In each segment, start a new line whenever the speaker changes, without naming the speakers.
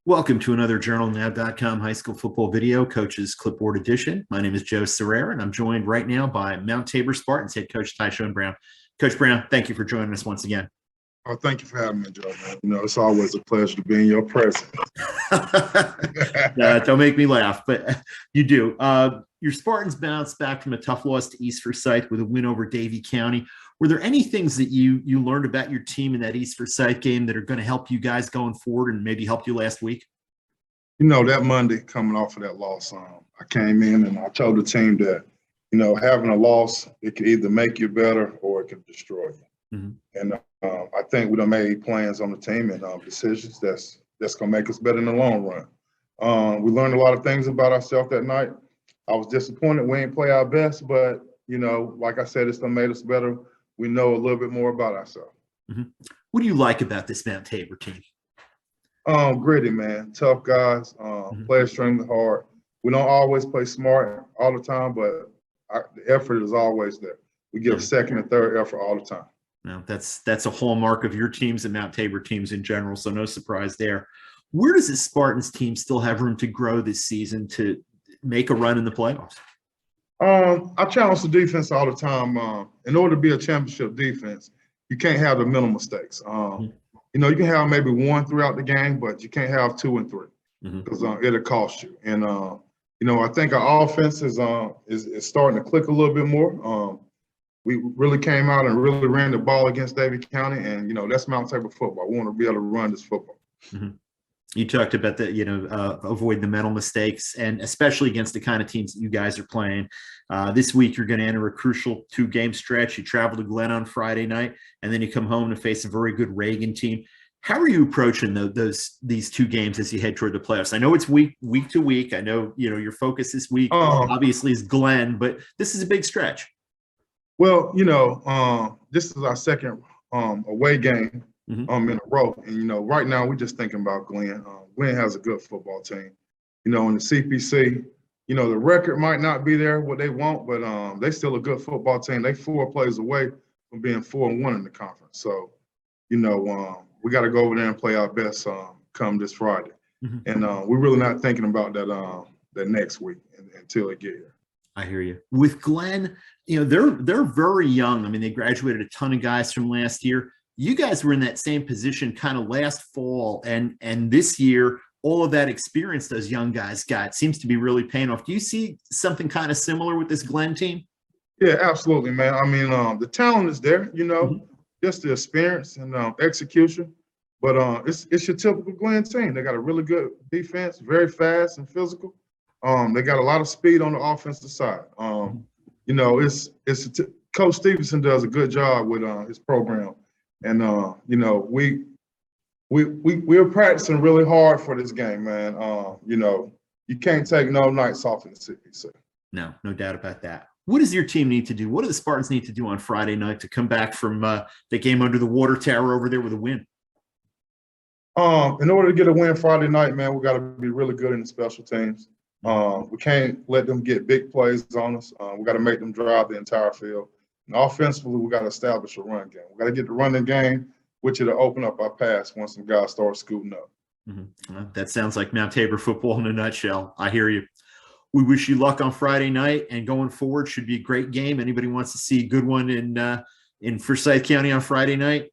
Welcome to another JournalNow.com high school football video, Coach's Clipboard Edition. My name is Joe Serrera, and I'm joined right now by Mount Tabor Spartans head coach Tiesuan Brown. Coach Brown, thank you for joining us once again.
Oh, thank you for having me, Joe. It's always a pleasure to be in your presence.
Don't make me laugh, but you do. Your Spartans bounced back from a tough loss to East Forsyth with a win over Davie County. Were there any things that you learned about your team in that East Forsyth game that are going to help you guys going forward and maybe help you last week?
That Monday coming off of that loss, I came in and I told the team that, having a loss, it could either make you better or it could destroy you. Mm-hmm. And I think we done made plans on the team and decisions that's going to make us better in the long run. We learned a lot of things about ourselves that night. I was disappointed we didn't play our best, but, like I said, it's done made us better. We know a little bit more about ourselves.
Mm-hmm. What do you like about this Mount Tabor team?
Gritty, man. Tough guys. Play extremely hard. We don't always play smart all the time, but the effort is always there. We give second and third effort all the time.
No, that's a hallmark of your teams and Mount Tabor teams in general, so no surprise there. Where does the Spartans team still have room to grow this season to make a run in the playoffs?
I challenge the defense all the time. In order to be a championship defense, you can't have the mental mistakes. You can have maybe one throughout the game, but you can't have 2 and 3 because it'll cost you. And I think our offense is starting to click a little bit more. We really came out and really ran the ball against Davie County, and that's Mount Tabor football. We want to be able to run this football.
Mm-hmm. You talked about the, avoid the mental mistakes, and especially against the kind of teams that you guys are playing. This week, you're going to enter a crucial 2-game stretch. You travel to Glen on Friday night, and then you come home to face a very good Reagan team. How are you approaching these 2 games as you head toward the playoffs? I know it's week to week. I know your focus this week obviously is Glen, but this is a big stretch.
Well, this is our second away game in a row. And, right now we're just thinking about Glen. Glen has a good football team. In the CPC, the record might not be there what they want, but they still a good football team. They 4 plays away from being 4-1 in the conference. So, we got to go over there and play our best come this Friday. And we're really not thinking about that next week until they get here.
I hear you. With Glen, they're very young. I mean, they graduated a ton of guys from last year. You guys were in that same position kind of last fall, and this year, all of that experience those young guys got seems to be really paying off. Do you see something kind of similar with this Glen team?
Yeah, absolutely, man. I mean, the talent is there, just the experience and execution. But it's your typical Glen team. They got a really good defense, very fast and physical. They got a lot of speed on the offensive side. Coach Stevenson does a good job with his program, and we're practicing really hard for this game, man. You can't take no nights off in the CPC.
No doubt about that. What does your team need to do? What do the Spartans need to do on Friday night to come back from the game under the water tower over there with a win?
In order to get a win Friday night, man, we got to be really good in the special teams. We can't let them get big plays on us. We got to make them drive the entire field. And offensively, we got to establish a run game. We got to get the running game, which it'll open up our pass once some guys start scooting up.
Well, that sounds like Mount Tabor football in a nutshell. I hear you. We wish you luck on Friday night, and going forward should be a great game. Anybody wants to see a good one in Forsyth County on Friday night,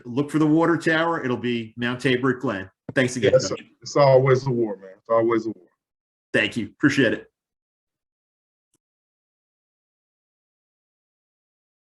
look for the water tower. It'll be Mount Tabor at Glen. Thanks again.
Yeah, it's always a war, man. It's always a war.
Thank you. Appreciate it.